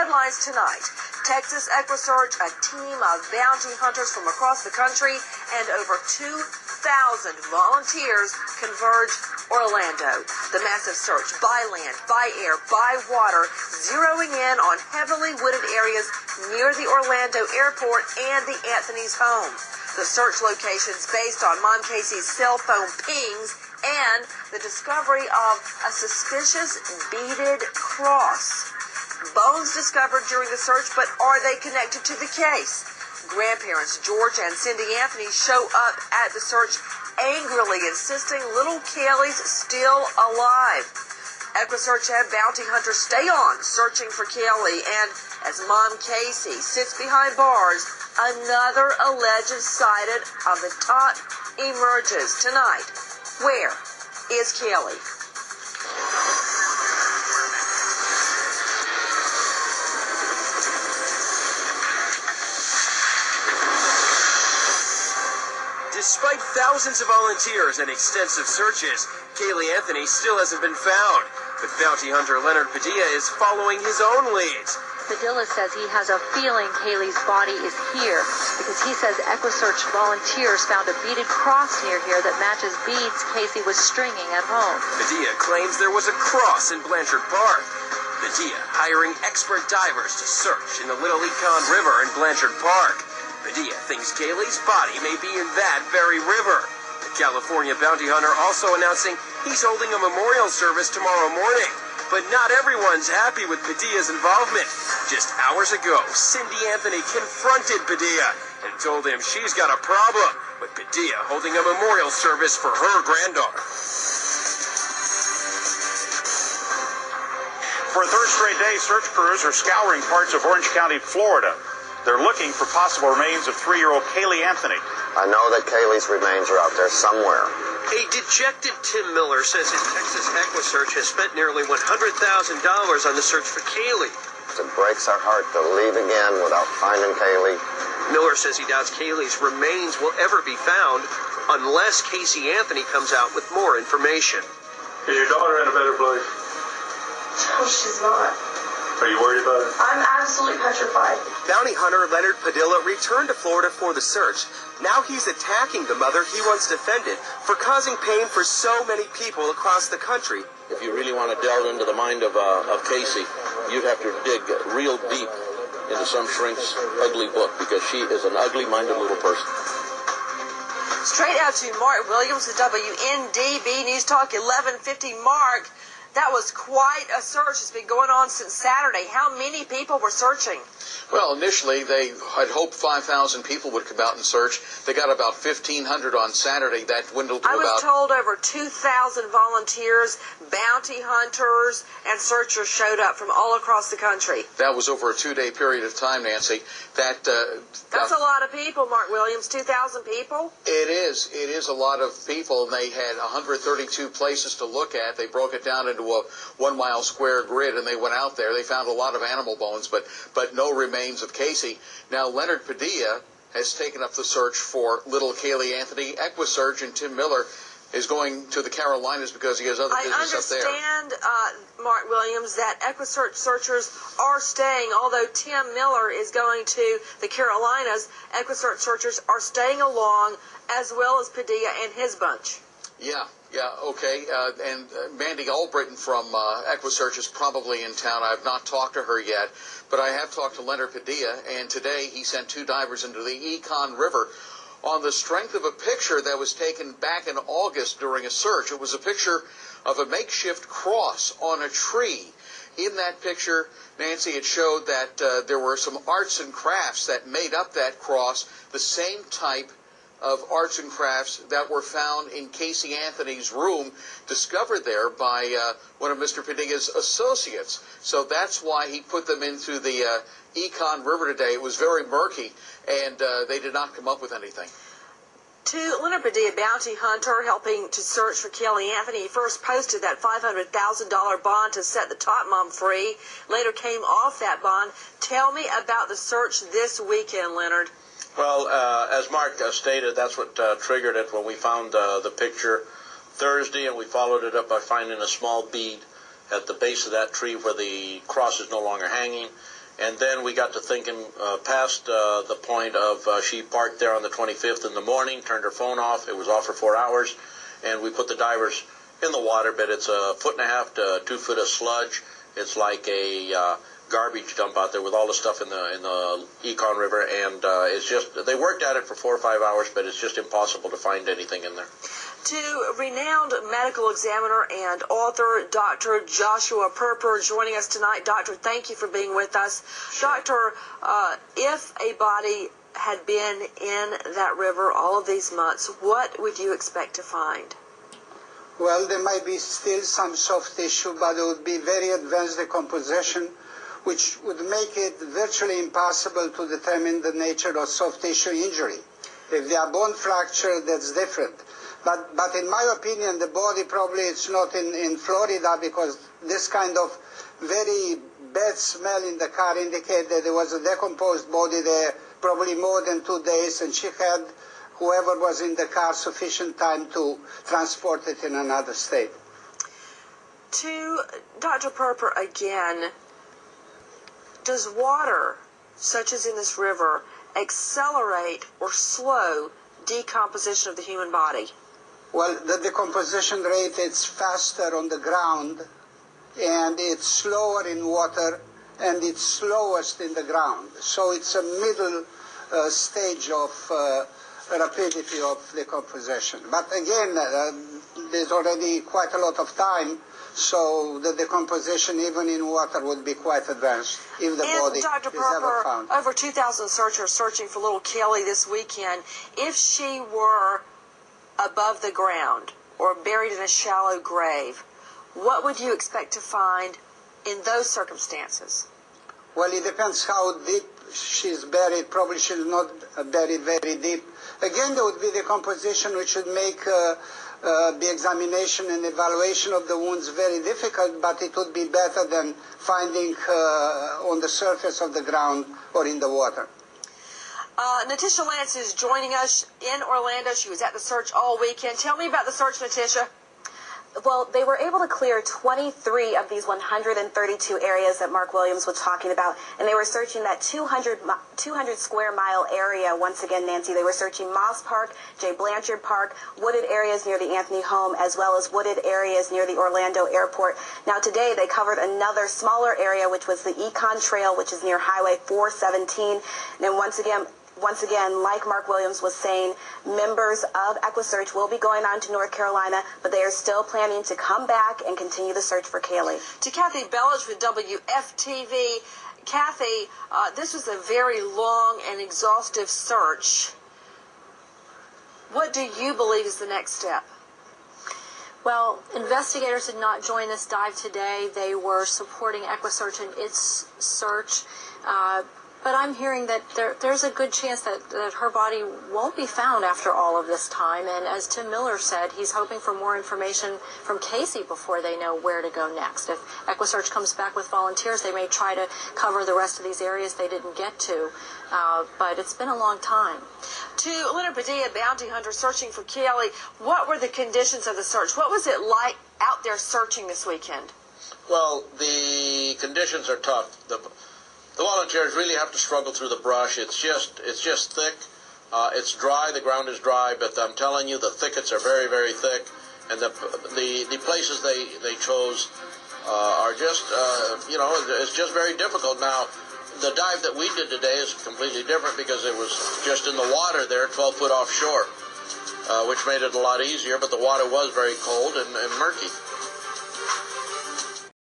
headlines tonight. Texas EquiSearch, a team of bounty hunters from across the country, and over 2,000 volunteers converge Orlando. The massive search by land, by air, by water, zeroing in on heavily wooded areas near the Orlando airport and the Anthony's home. The search locations based on Mom Casey's cell phone pings and the discovery of a suspicious beaded cross. Bones discovered during the search, but are they connected to the case? Grandparents George and Cindy Anthony show up at the search angrily insisting little Kaylee's still alive. EquiSearch and bounty hunters stay on searching for Kaylee, and as Mom Casey sits behind bars, another alleged sighted of the top emerges tonight. Where is Kaylee? Despite thousands of volunteers and extensive searches, Kaylee Anthony still hasn't been found. But bounty hunter Leonard Padilla is following his own leads. Padilla says he has a feeling Kaylee's body is here because he says EquiSearch volunteers found a beaded cross near here that matches beads Casey was stringing at home. Padilla claims there was a cross in Blanchard Park. Padilla hiring expert divers to search in the Little Econ River in Blanchard Park. Padilla thinks Kaylee's body may be in that very river. The California bounty hunter also announcing he's holding a memorial service tomorrow morning. But not everyone's happy with Padilla's involvement. Just hours ago, Cindy Anthony confronted Padilla and told him she's got a problem with Padilla holding a memorial service for her granddaughter. For a third straight day, search crews are scouring parts of Orange County, Florida. They're looking for possible remains of 3-year-old Kaylee Anthony. I know that Kaylee's remains are out there somewhere. A dejected Tim Miller says his Texas EquiSearch has spent nearly $100,000 on the search for Kaylee. It breaks our heart to leave again without finding Kaylee. Miller says he doubts Kaylee's remains will ever be found unless Casey Anthony comes out with more information. Is your daughter in a better place? No, she's not. Are you worried about it? I'm absolutely petrified. Bounty hunter Leonard Padilla returned to Florida for the search. Now he's attacking the mother he once defended for causing pain for so many people across the country. If you really want to delve into the mind of Casey, you'd have to dig real deep into some shrink's ugly book, because she is an ugly-minded little person. Straight out to Mark Williams at WNDB News Talk 1150. Mark, that was quite a search. It's been going on since Saturday. How many people were searching? Well, initially, they had hoped 5,000 people would come out and search. They got about 1,500 on Saturday. That dwindled to I was told over 2,000 volunteers, bounty hunters, and searchers showed up from all across the country. That was over a 2-day period of time, Nancy. That's a lot of people, Mark Williams. 2,000 people? It is. It is a lot of people, and they had 132 places to look at. They broke it down into a 1-mile square grid, and they went out there. They found a lot of animal bones, but no remains of Casey. Now, Leonard Padilla has taken up the search for little Kaylee Anthony. EquiSearch and Tim Miller is going to the Carolinas because he has other business up there. I understand, Mark Williams, that EquiSearch searchers are staying. Although Tim Miller is going to the Carolinas, EquiSearch searchers are staying along, as well as Padilla and his bunch. Yeah, okay. And Mandy Albritton from EquiSearch is probably in town. I have not talked to her yet, but I have talked to Leonard Padilla, and today he sent 2 divers into the Econ River on the strength of a picture that was taken back in August during a search. It was a picture of a makeshift cross on a tree. In that picture, Nancy, it showed that there were some arts and crafts that made up that cross, the same type of arts and crafts that were found in Casey Anthony's room, discovered there by one of Mr. Padilla's associates. So that's why he put them into the Econ River today. It was very murky, and they did not come up with anything. To Leonard Padilla, bounty hunter, helping to search for Kaylee Anthony. He first posted that $500,000 bond to set the top mom free. Later came off that bond. Tell me about the search this weekend, Leonard. Well, as Mark stated, that's what triggered it when we found the picture Thursday, and we followed it up by finding a small bead at the base of that tree where the cross is no longer hanging. And then we got to thinking past the point of she parked there on the 25th in the morning, turned her phone off. It was off for 4 hours, and we put the divers in the water. But it's 1.5 to 2 foot of sludge. It's like a garbage dump out there with all the stuff in the Econ River, and it's just, they worked at it for 4 or 5 hours, but it's just impossible to find anything in there. To renowned medical examiner and author Dr. Joshua Perper joining us tonight. Doctor, thank you for being with us. Sure. Doctor, if a body had been in that river all of these months, what would you expect to find? Well, there might be still some soft tissue, but it would be very advanced decomposition, which would make it virtually impossible to determine the nature of soft tissue injury. If they are bone fracture, that's different. But in my opinion, the body probably is not in Florida, because this kind of very bad smell in the car indicated that there was a decomposed body there probably more than 2 days, and she had, whoever was in the car, sufficient time to transport it in another state. To Dr. Perper again, does water, such as in this river, accelerate or slow decomposition of the human body? Well, the decomposition rate is faster on the ground, and it's slower in water, and it's slowest in the ground. So it's a middle stage of rapidity of decomposition. But again, there's already quite a lot of time, so the decomposition even in water would be quite advanced if the body Dr. is ever found. Over 2,000 searchers searching for little Kelly this weekend. If she were above the ground or buried in a shallow grave, what would you expect to find in those circumstances? Well, it depends how deep she's buried. Probably she's not buried very deep. Again, there would be decomposition, which would make the examination and evaluation of the wounds very difficult, but it would be better than finding on the surface of the ground or in the water. Natisha Lance is joining us in Orlando. She was at the search all weekend. Tell me about the search, Natisha. Well, they were able to clear 23 of these 132 areas that Mark Williams was talking about, and they were searching that 200 square mile area. Once again, Nancy, they were searching Moss Park, Jay Blanchard Park, wooded areas near the Anthony home, as well as wooded areas near the Orlando airport. Now, today they covered another smaller area, which was the Econ Trail, which is near Highway 417. And then once again, like Mark Williams was saying, members of EquiSearch will be going on to North Carolina, but they are still planning to come back and continue the search for Kaylee. To Kathy Bellich with WFTV. Kathy, this was a very long and exhaustive search. What do you believe is the next step? Well, investigators did not join this dive today. They were supporting EquiSearch in its search. But I'm hearing that there's a good chance that her body won't be found after all of this time. And as Tim Miller said, he's hoping for more information from Casey before they know where to go next. If EquiSearch comes back with volunteers, they may try to cover the rest of these areas they didn't get to. But it's been a long time. To Leonard Padilla, bounty hunter searching for Kelly, what were the conditions of the search? What was it like out there searching this weekend? Well, the conditions are tough. The volunteers really have to struggle through the brush. It's just thick. It's dry. The ground is dry, but I'm telling you, the thickets are very, very thick, and the places they chose are just it's just very difficult. Now, the dive that we did today is completely different because it was just in the water there, 12 foot offshore, which made it a lot easier. But the water was very cold and murky.